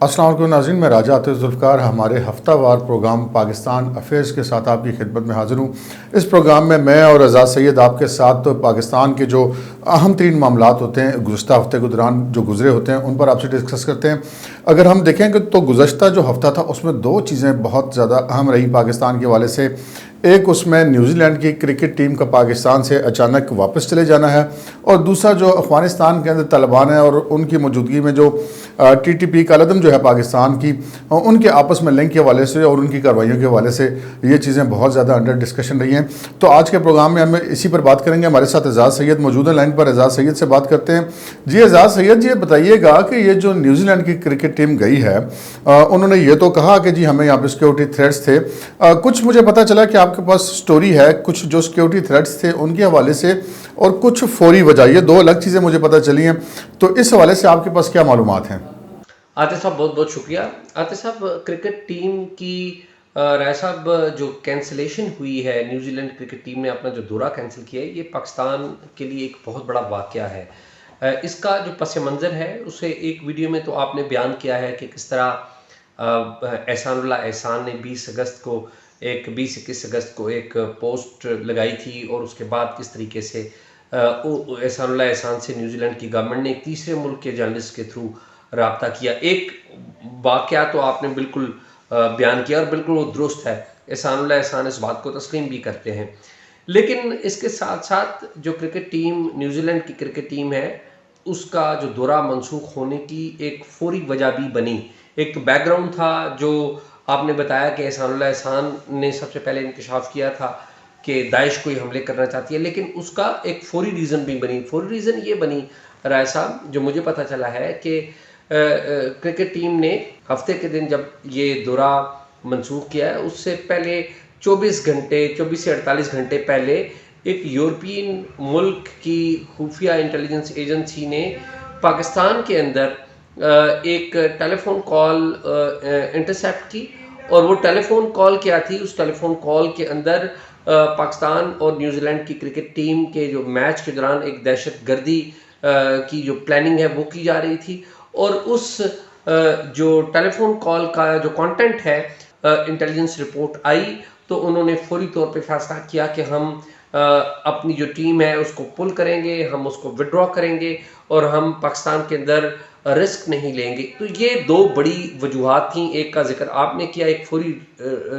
अस्सलाम वालेकुम नाज़रीन, मैं राजा आतिफ ज़ुल्फ़िकार हमारे हफ्ता वार प्रोग्राम पाकिस्तान अफेयर्स के साथ आपकी खिदमत में हाज़िर हूँ। इस प्रोग्राम में मैं और रज़ा सैयद आपके साथ तो पाकिस्तान के जो अहम तरीन मामलात होते हैं गुज़श्ता हफ्ते के दौरान जो गुज़रे होते हैं उन पर आपसे डिस्कस करते हैं। अगर हम देखें तो गुज़श्ता जो हफ्ता था उसमें दो चीज़ें बहुत ज़्यादा अहम रही पाकिस्तान के हवाले से। एक उसमें न्यूजीलैंड की क्रिकेट टीम का पाकिस्तान से अचानक वापस चले जाना है, और दूसरा जो अफ़गानिस्तान के अंदर तालिबान है और उनकी मौजूदगी में जो TTP कालदम जो है पाकिस्तान की, उनके आपस में लिंक के हवाले से और उनकी कार्रवाइयों के हवाले से ये चीज़ें बहुत ज़्यादा अंडर डिस्कशन रही हैं। तो आज के प्रोग्राम में हम इसी पर बात करेंगे। हमारे साथ एजाज़ सैयद मौजूद है लाइन पर। एजाज़ सैयद से बात करते हैं। जी एजाज़ सैयद, ये बताइएगा कि ये जो न्यूजीलैंड की क्रिकेट टीम गई है, उन्होंने ये तो कहा कि जी हमें यहाँ पर सिक्योरिटी थ्रेट्स थे। कुछ मुझे पता चला कि आपके पास स्टोरी है कुछ जो सिक्योरिटी थ्रेट्स थे उनके हवाले से, और कुछ फौरी वजह, ये दो अलग चीज़ें मुझे पता चली हैं। तो इस हवाले से आपके पास क्या मालूमात हैं? आतिफ साहब बहुत बहुत शुक्रिया। आतिफ साहब, क्रिकेट टीम की राय साहब जो कैंसिलेशन हुई है, न्यूजीलैंड क्रिकेट टीम ने अपना जो दौरा कैंसिल किया है, ये पाकिस्तान के लिए एक बहुत बड़ा वाक़या है। इसका जो पस मंज़र है उसे एक वीडियो में तो आपने बयान किया है कि किस तरह एहसानुल्लाह एहसान ने 20 अगस्त को 21 अगस्त को एक पोस्ट लगाई थी, और उसके बाद किस तरीके से एहसानुल्लाह एहसान से न्यूजीलैंड की गवर्नमेंट ने एक तीसरे मुल्क के जर्नलिस्ट के थ्रू राब्ता किया। एक वाक़या तो आपने बिल्कुल बयान किया और बिल्कुल वो दुरुस्त है। एहसानुल्लाह एहसान इस बात को तस्लीम भी करते हैं, लेकिन इसके साथ साथ जो क्रिकेट टीम, न्यूजीलैंड की क्रिकेट टीम है, उसका जो दौरा मनसूख होने की एक फौरी वजह भी बनी। एक तो बैकग्राउंड था जो आपने बताया कि एहसानुल्लाह एहसान ने सबसे पहले इंकशाफ किया था कि दाइश कोई हमले करना चाहती है, लेकिन उसका एक फौरी रीज़न भी बनी। फौरी रीज़न ये बनी राय साहब, जो मुझे पता चला है कि क्रिकेट टीम ने हफ्ते के दिन जब ये दौरा मंसूख किया है, उससे पहले 24 से 48 घंटे पहले एक यूरोपियन मुल्क की खुफिया इंटेलिजेंस एजेंसी ने पाकिस्तान के अंदर एक टेलीफोन कॉल इंटरसेप्ट की। और वो टेलीफोन कॉल क्या थी? उस टेलीफोन कॉल के अंदर पाकिस्तान और न्यूजीलैंड की क्रिकेट टीम के जो मैच के दौरान एक दहशतगर्दी की जो प्लानिंग है वो की जा रही थी। और उस जो टेलीफोन कॉल का जो कंटेंट है, इंटेलिजेंस रिपोर्ट आई तो उन्होंने फौरी तौर पे फैसला किया कि हम अपनी जो टीम है उसको पुल करेंगे, हम उसको विड्रॉ करेंगे और हम पाकिस्तान के अंदर रिस्क नहीं लेंगे। तो ये दो बड़ी वजूहात थी। एक का जिक्र आपने किया, एक फौरी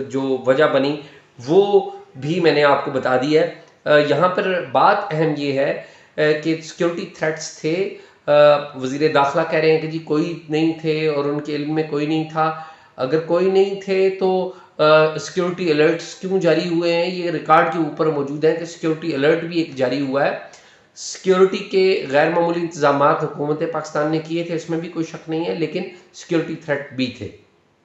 जो वजह बनी वो भी मैंने आपको बता दी है। यहाँ पर बात अहम ये है कि सिक्योरिटी थ्रेट्स थे। वज़ीर दाखिला कह रहे हैं कि जी कोई नहीं थे और उनके इल्म में कोई नहीं था। अगर कोई नहीं थे तो सिक्योरिटी अलर्ट्स क्यों जारी हुए हैं? ये रिकॉर्ड के ऊपर मौजूद है कि सिक्योरिटी अलर्ट भी एक जारी हुआ है। सिक्योरिटी के गैर मामूली इंतजामात हुकूमत पाकिस्तान ने किए थे, इसमें भी कोई शक नहीं है, लेकिन सिक्योरिटी थ्रेट भी थे।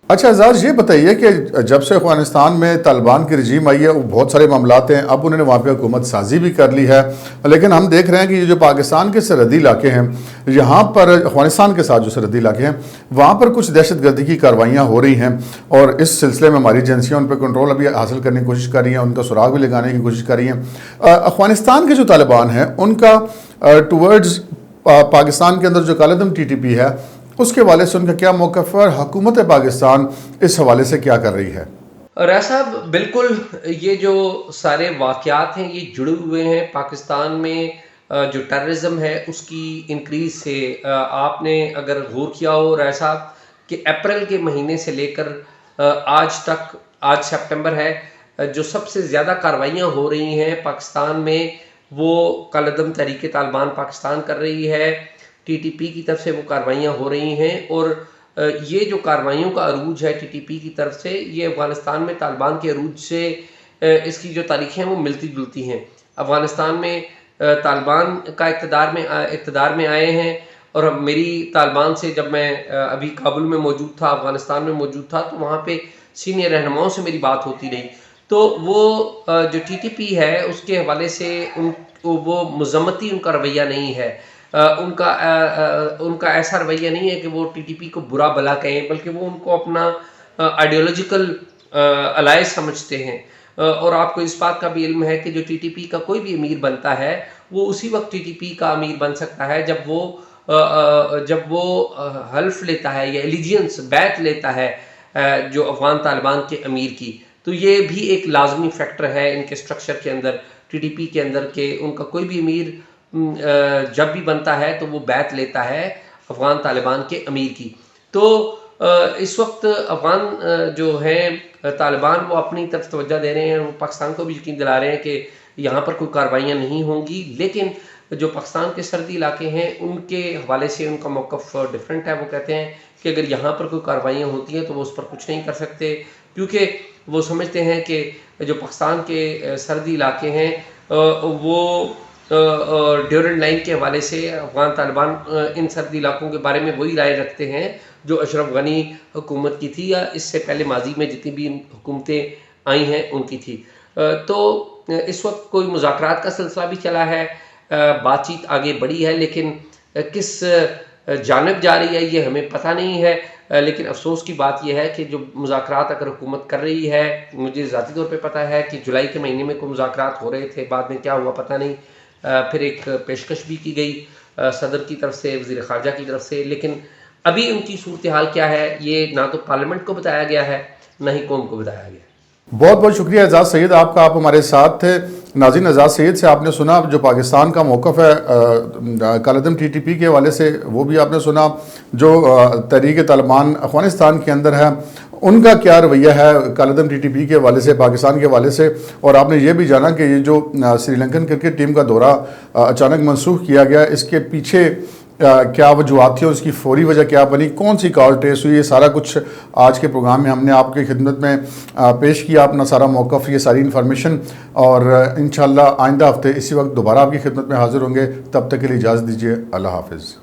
अच्छा एजाज़, ये बताइए कि जब से अफ़गानिस्तान में तालिबान की रजीम आई है वो बहुत सारे मामलात हैं, अब उन्होंने वहाँ पे हुकूमत साजी भी कर ली है, लेकिन हम देख रहे हैं कि ये जो पाकिस्तान के सरहदी इलाके हैं, यहाँ पर अफ़गानिस्तान के साथ जो सरहदी इलाके हैं वहाँ पर कुछ दहशतगर्दी की कार्रवाइयाँ हो रही हैं, और इस सिलसिले में हमारी एजेंसियाँ उन पर कंट्रोल अभी हासिल करने की कोशिश कर रही हैं, उनका सुराग भी लगाने की कोशिश कर रही हैं। अफ़गानिस्तान के जो तालिबान हैं उनका टूवर्ड्स पाकिस्तान के अंदर जो कालदम TTP है उसके हवाले से उनका क्या मौक़िफ़ है, और हुकूमत पाकिस्तान इस हवाले से क्या कर रही है? राय साहब, बिल्कुल ये जो सारे वाक़यात हैं ये जुड़े हुए हैं पाकिस्तान में जो टेररिज्म है उसकी इंक्रीज़ से। आपने अगर गौर किया हो राय साहब कि अप्रैल के महीने से लेकर आज तक, आज सितंबर है, जो सबसे ज़्यादा कार्रवाइयाँ हो रही हैं पाकिस्तान में वो कालदम तहरीक तालिबान पाकिस्तान कर रही है। TTP की तरफ से वो कार्रवाइयाँ हो रही हैं, और ये जो कार्रवाइयों का अरूज है TTP की तरफ से, ये अफ़गानिस्तान में तालिबान के अरूज से इसकी जो तारीखें हैं वो मिलती जुलती हैं। अफ़गानिस्तान में तालिबान का इक़्तिदार में आए हैं, और मेरी तालिबान से जब मैं अभी काबुल में मौजूद था, अफ़गानिस्तान में मौजूद था, तो वहाँ पे सीनियर रहनुमाओं से मेरी बात होती रही। तो वो जो TTP है उसके हवाले से वो मज़म्मती उनका रवैया नहीं है। उनका ऐसा रवैया नहीं है कि वो TTP को बुरा भला कहें, बल्कि वो उनको अपना आइडियोलॉजिकल अलाय समझते हैं। और आपको इस बात का भी इल्म है कि जो TTP का कोई भी अमीर बनता है वो उसी वक्त TTP का अमीर बन सकता है जब वो جب وہ حلف لیتا ہے یا ایلیجینس بیعت لیتا ہے جو افغان طالبان کے امیر کی، تو یہ بھی ایک لازمی فیکٹر ہے ان کے سٹرکچر کے اندر، ٹی ٹی پی کے اندر، کہ ان کا کوئی بھی امیر جب بھی بنتا ہے تو وہ بیعت لیتا ہے افغان طالبان کے امیر کی. تو اس وقت افغان جو ہیں طالبان وہ اپنی طرف توجہ دے رہے ہیں، وہ پاکستان کو بھی یقین دلا رہے ہیں کہ یہاں پر کوئی کارروائیاں نہیں ہوں گی، لیکن جو پاکستان کے سرحدی علاقے ہیں ان کے حوالے سے ان کا موقف ڈیفرنٹ ہے. وہ کہتے ہیں کہ اگر یہاں پر کوئی کارروائیاں ہوتی ہیں تو وہ اس پر کچھ نہیں کر سکتے، کیونکہ وہ سمجھتے ہیں کہ جو پاکستان کے سرحدی علاقے ہیں وہ ڈیورنڈ لائن کے حوالے سے افغان طالبان ان سرحدی علاقوں کے بارے میں وہی رائے رکھتے ہیں جو اشرف غنی حکومت کی تھی یا اس سے پہلے ماضی میں جتنی بھی حکومتیں آئی ہیں ان کی تھی. تو اس وقت کوئی مذاکرات کا سلسلہ بھی چلا ہے، بات چیت آگے بڑھی ہے، لیکن کس جانب جا رہی ہے یہ ہمیں پتہ نہیں ہے. لیکن افسوس کی بات یہ ہے کہ جو مذاکرات اگر حکومت کر رہی ہے، مجھے ذاتی طور پہ پتہ ہے کہ جولائی کے مہینے میں کوئی مذاکرات ہو رہے تھے، بعد میں کیا ہوا پتہ نہیں. پھر ایک پیشکش بھی کی گئی صدر کی طرف سے، وزیر خارجہ کی طرف سے، لیکن ابھی ان کی صورتحال کیا ہے یہ نہ تو پارلیمنٹ کو بتایا گیا ہے نہ ہی قوم کو بتایا گیا. بہت بہت شکریہ اعجاز سید آپ کا، آپ ہمارے ساتھ تھے. ناظرین، اعجاز سید سے آپ نے سنا جو پاکستان کا موقف ہے کالعدم ٹی ٹی پی کے حوالے سے، وہ بھی آپ نے سنا. جو تحریک طالبان افغانستان کے اندر ہے ان کا کیا رویہ ہے کالعدم ٹی ٹی پی کے حوالے سے، پاکستان کے حوالے سے. اور آپ نے یہ بھی جانا کہ یہ جو سری لنکن کرکٹ ٹیم کا دورہ اچانک منسوخ کیا گیا، اس کے پیچھے کیا وجوہات تھی اور اس کی فوری وجہ کیا بنی، کون سی کال ٹریس ہوئی، یہ سارا کچھ آج کے پروگرام میں ہم نے آپ کی خدمت میں پیش کیا، اپنا سارا موقف، یہ ساری انفارمیشن. اور انشاءاللہ آئندہ ہفتے اسی وقت دوبارہ آپ کی خدمت میں حاضر ہوں گے. تب تک کے لیے اجازت دیجیے. اللہ حافظ.